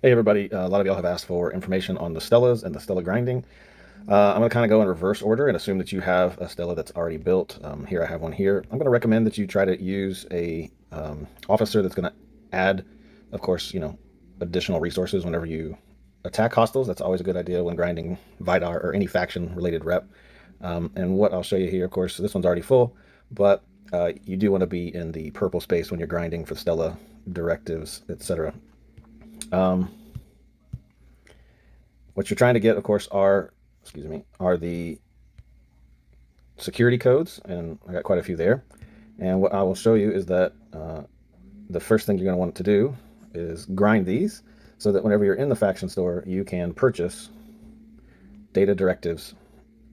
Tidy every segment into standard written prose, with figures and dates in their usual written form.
Hey everybody, a lot of y'all have asked for information on the Stellas and the Stella grinding. I'm going to kind of go in reverse order and assume that you have a Stella that's already built. Here I have one here. I'm going to recommend that you try to use a officer that's going to add, of course, additional resources whenever you attack hostiles. That's always a good idea when grinding Vidar or any faction related rep. And what I'll show you here, of course, this one's already full, but you do want to be in the purple space when you're grinding for Stella directives, etc. Um, what you're trying to get, of course, are the security codes, and I got quite a few there. And what I will show you is that the first thing you're going to want to do is grind these so that whenever you're in the faction store, you can purchase data directives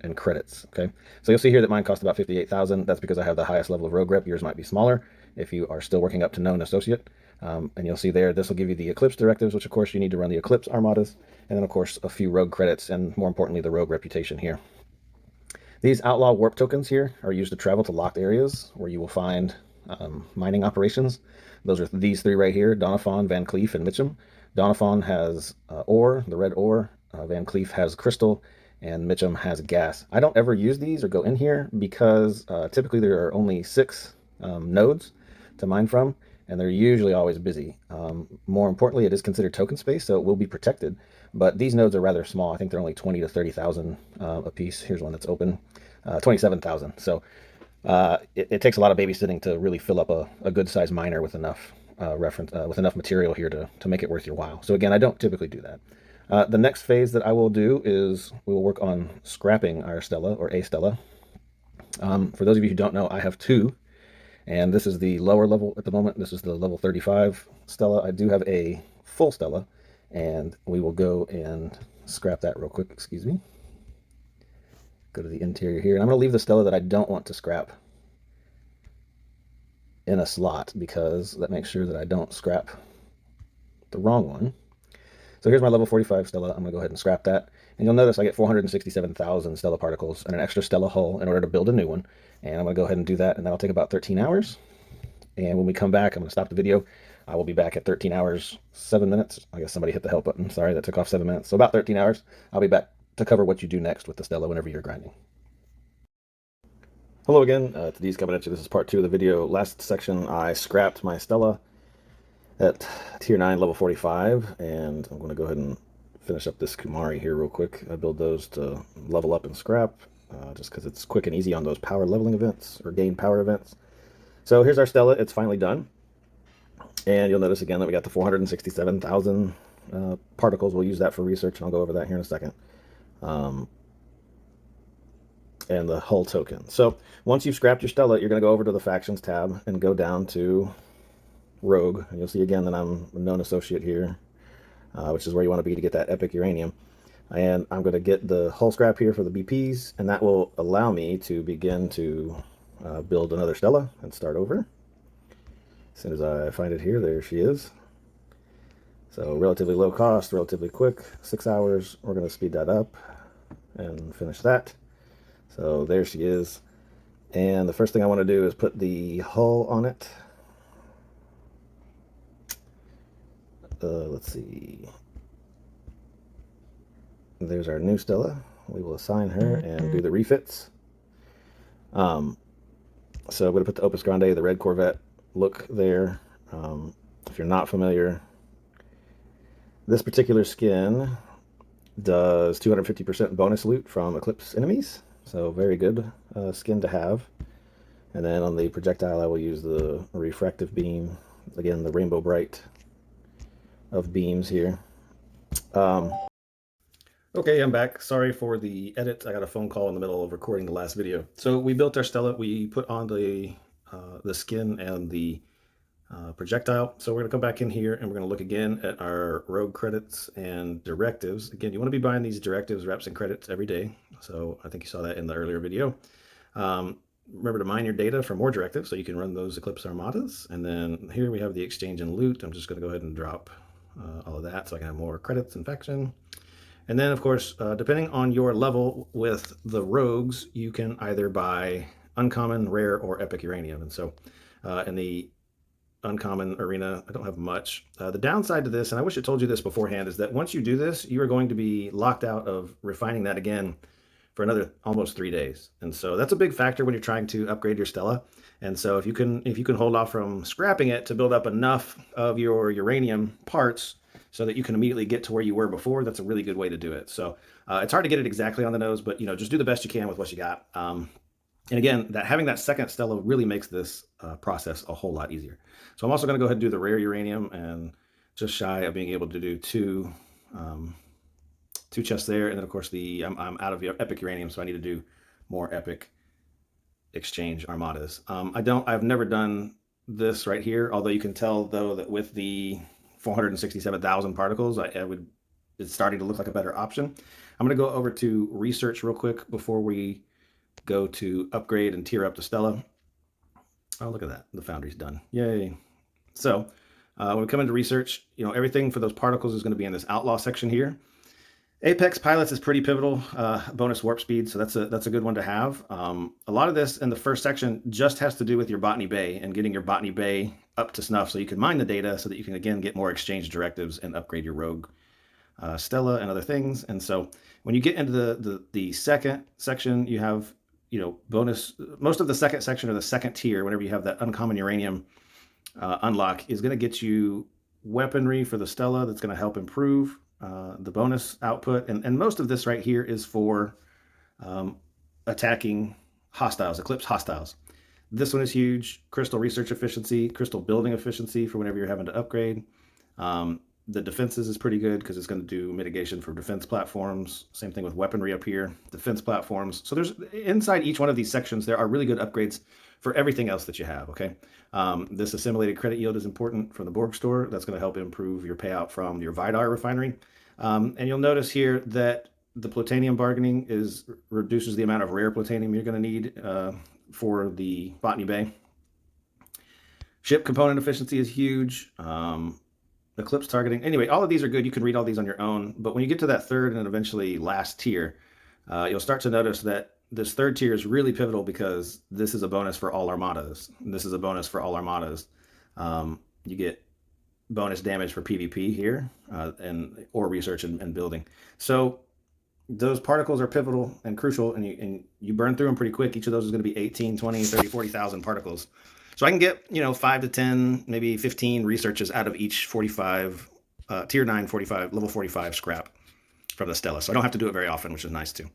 and credits. Okay, so you'll see here that mine cost about 58,000. That's because I have the highest level of rogue rep. Yours might be smaller if you are still working up to known associate. And you'll see there, this will give you the Eclipse directives, which of course you need to run the Eclipse armadas, and then of course a few rogue credits, and more importantly, the rogue reputation here. These outlaw warp tokens here are used to travel to locked areas where you will find mining operations. Those are these three right here: Doniphan, Van Cleef, and Mitchum. Doniphan has ore, the red ore. Van Cleef has crystal, and Mitchum has gas. I don't ever use these or go in here because typically there are only 6 nodes to mine from, and they're usually always busy. More importantly, it is considered token space, so it will be protected. But these nodes are rather small. I think they're only 20 to 30,000 a piece. Here's one that's open, 27,000. So it takes a lot of babysitting to really fill up a good sized miner with enough with enough material here to make it worth your while. So again, I don't typically do that. The next phase that I will do is we will work on scrapping our Stella, or a Stella. For those of you who don't know, I have 2, and this is the lower level at the moment. This is the level 35 Stella. I do have a full Stella, and we will go and scrap that real quick. Excuse me. Go to the interior here, and I'm going to leave the Stella that I don't want to scrap in a slot because that makes sure that I don't scrap the wrong one. So here's my level 45 Stella. I'm going to go ahead and scrap that. And you'll notice I get 467,000 Stella particles and an extra Stella hull in order to build a new one. And I'm going to go ahead and do that, and that'll take about 13 hours. And when we come back, I'm going to stop the video. I will be back at 13 hours, 7 minutes. I guess somebody hit the help button. Sorry, that took off 7 minutes. So about 13 hours, I'll be back to cover what you do next with the Stella whenever you're grinding. Hello again, Today's coming at you. This is part 2 of the video. Last section, I scrapped my Stella at tier 9, level 45, and I'm going to go ahead and finish up this Kumari here real quick. I build those to level up and scrap, just because it's quick and easy on those power leveling events, or gain power events. So here's our Stella. It's finally done. And you'll notice again that we got the 467,000 particles. We'll use that for research, and I'll go over that here in a second. And the hull token. So once you've scrapped your Stella, you're going to go over to the Factions tab and go down to Rogue. And you'll see again that I'm a known associate here, which is where you want to be to get that epic uranium. And I'm going to get the hull scrap here for the BPs, and that will allow me to begin to build another Stella and start over. As soon as I find it here, there she is. So relatively low cost, relatively quick, 6 hours. We're going to speed that up and finish that. So there she is. And the first thing I want to do is put the hull on it. Let's see. There's our new Stella. We will assign her and do the refits. So I'm going to put the Opus Grande, the red Corvette look there. If you're not familiar, this particular skin does 250% bonus loot from Eclipse enemies. So very good skin to have. And then on the projectile, I will use the refractive beam. Again, the rainbow bright of beams here. Okay, I'm back. Sorry for the edit. I got a phone call in the middle of recording the last video. So we built our Stella. We put on the skin and the projectile. So we're going to come back in here and we're going to look again at our rogue credits and directives. Again, you want to be buying these directives, reps, and credits every day. So I think you saw that in the earlier video. Remember to mine your data for more directives so you can run those Eclipse armadas. And then here we have the exchange and loot. I'm just going to go ahead and drop all of that so I can have more credits and faction. And then, of course, depending on your level with the rogues, you can either buy uncommon, rare, or epic uranium. And so in the uncommon arena. I don't have much. The downside to this, and I wish it told you this beforehand, is that once you do this, you are going to be locked out of refining that again for another almost 3 days. And so that's a big factor when you're trying to upgrade your Stella. And so if you can hold off from scrapping it to build up enough of your uranium parts so that you can immediately get to where you were before, that's a really good way to do it. So it's hard to get it exactly on the nose, but just do the best you can with what you got. And again, having that second Stella really makes this process a whole lot easier. So I'm also going to go ahead and do the rare uranium, and just shy of being able to do two chests there. And then of course I'm out of epic uranium, so I need to do more epic exchange armadas. I've never done this right here, although you can tell though that with the 467,000 particles, it's starting to look like a better option. I'm going to go over to research real quick before we go to upgrade and tier up the Stella. Oh, look at that. The foundry's done. Yay. So when we come into research, everything for those particles is going to be in this outlaw section here. Apex pilots is pretty pivotal, bonus warp speed, so that's a good one to have. A lot of this in the first section just has to do with your botany bay and getting your botany bay up to snuff so you can mine the data so that you can again get more exchange directives and upgrade your rogue Stella and other things. And so when you get into the second section, you have bonus. Most of the second section or the second tier, whenever you have that uncommon uranium unlock, is going to get you weaponry for the Stella that's going to help improve the bonus output. And most of this right here is for attacking hostiles, Eclipse hostiles. This one is huge. Crystal research efficiency, crystal building efficiency for whenever you're having to upgrade. The defenses is pretty good because it's going to do mitigation for defense platforms. Same thing with weaponry up here, defense platforms. So there's inside each one of these sections, there are really good upgrades for everything else that you have, okay? This assimilated credit yield is important from the Borg store. That's going to help improve your payout from your Vidar refinery. And you'll notice here that the plutonium bargaining reduces the amount of rare plutonium you're going to need for the Botany Bay. Ship component efficiency is huge. Eclipse targeting. Anyway, all of these are good. You can read all these on your own. But when you get to that third and eventually last tier, you'll start to notice that this third tier is really pivotal because this is a bonus for all armadas. This is a bonus for all armadas. You get bonus damage for PvP here or research and building. So those particles are pivotal and crucial, and you burn through them pretty quick. Each of those is going to be 18, 20, 30, 40,000 particles. So I can get 5 to 10, maybe 15 researches out of each 45 tier 9 45 level 45 scrap from the Stella. So I don't have to do it very often, which is nice too.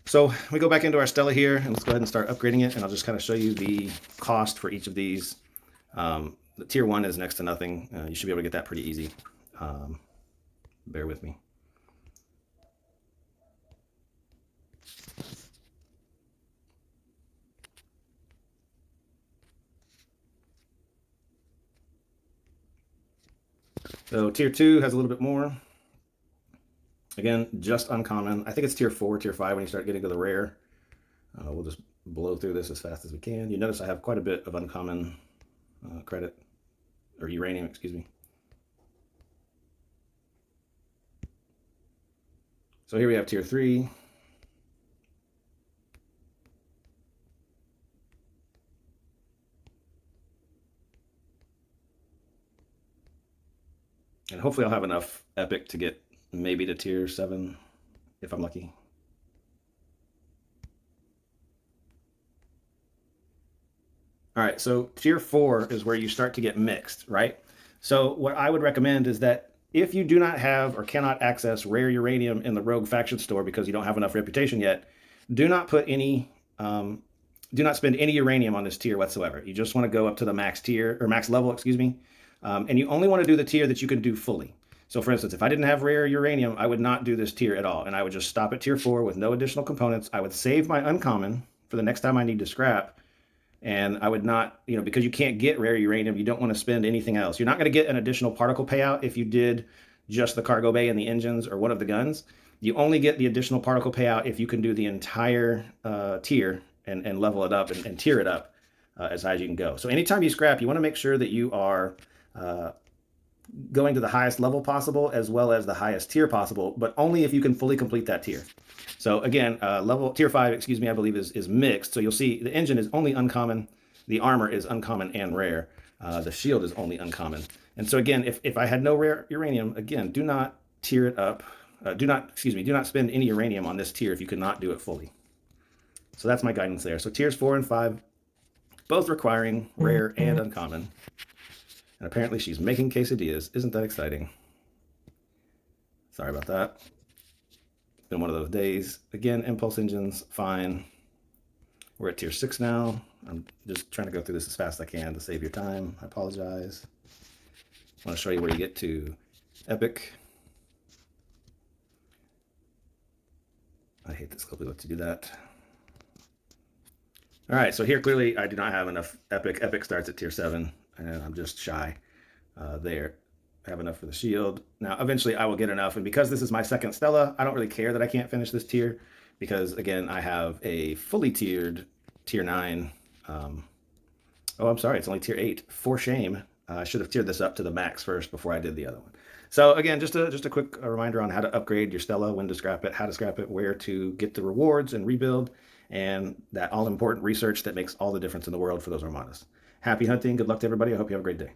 So we go back into our Stella here, and let's go ahead and start upgrading it. And I'll just kind of show you the cost for each of these. The tier 1 is next to nothing. You should be able to get that pretty easy. Bear with me. So tier 2 has a little bit more. Again, just uncommon. I think it's tier 4, tier 5 when you start getting to the rare. We'll just blow through this as fast as we can. You notice I have quite a bit of uncommon credit, or uranium, excuse me. So here we have tier 3. And hopefully I'll have enough epic to get maybe to tier 7 if I'm lucky. All right, so tier 4 is where you start to get mixed, right? So what I would recommend is that if you do not have or cannot access rare uranium in the Rogue faction store because you don't have enough reputation yet, do not spend any uranium on this tier whatsoever. You just want to go up to the max tier, or max level, excuse me. And you only want to do the tier that you can do fully. So for instance, if I didn't have rare uranium, I would not do this tier at all. And I would just stop at tier 4 with no additional components. I would save my uncommon for the next time I need to scrap. And I would not, because you can't get rare uranium, you don't want to spend anything else. You're not going to get an additional particle payout if you did just the cargo bay and the engines or one of the guns. You only get the additional particle payout if you can do the entire tier and level it up and tier it up as high as you can go. So anytime you scrap, you want to make sure that you are going to the highest level possible as well as the highest tier possible, but only if you can fully complete that tier. So again, tier 5, I believe is mixed. So you'll see the engine is only uncommon, the armor is uncommon and rare. The shield is only uncommon. And so again, if I had no rare uranium, again, do not tier it up. Do not spend any uranium on this tier if you cannot do it fully. So that's my guidance there. So tiers 4 and 5, both requiring rare and uncommon. And apparently she's making quesadillas. Isn't that exciting? Sorry about that. It's been one of those days. Again, impulse engines, fine. We're at tier 6 now. I'm just trying to go through this as fast as I can to save your time. I apologize. I want to show you where you get to epic. I hate this clip. Let's do that. All right, so here clearly I do not have enough epic. Epic starts at tier 7, and I'm just shy there. I have enough for the shield. Now, eventually I will get enough, and because this is my second Stella, I don't really care that I can't finish this tier, because again, I have a fully tiered tier 9. Oh, I'm sorry, it's only tier 8. For shame. I should have tiered this up to the max first before I did the other one. So again, just a quick reminder on how to upgrade your Stella, when to scrap it, how to scrap it, where to get the rewards and rebuild, and that all-important research that makes all the difference in the world for those Armadas. Happy hunting. Good luck to everybody. I hope you have a great day.